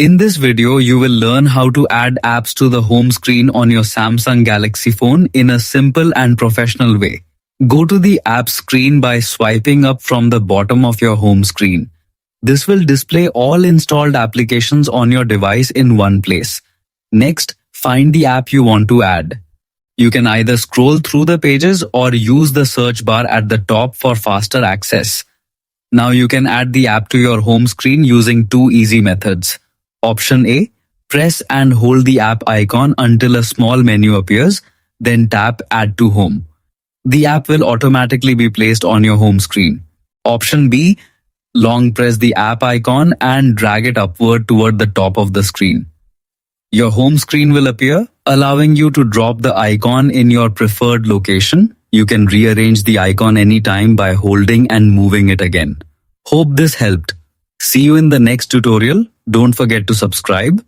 In this video, you will learn how to add apps to the home screen on your Samsung Galaxy phone in a simple and professional way. Go to the app screen by swiping up from the bottom of your home screen. This will display all installed applications on your device in one place. Next, find the app you want to add. You can either scroll through the pages or use the search bar at the top for faster access. Now you can add the app to your home screen using two easy methods. Option A. Press and hold the app icon until a small menu appears, then tap Add to Home. The app will automatically be placed on your home screen. Option B. Long press the app icon and drag it upward toward the top of the screen. Your home screen will appear, allowing you to drop the icon in your preferred location. You can rearrange the icon anytime by holding and moving it again. Hope this helped. See you in the next tutorial. Don't forget to subscribe.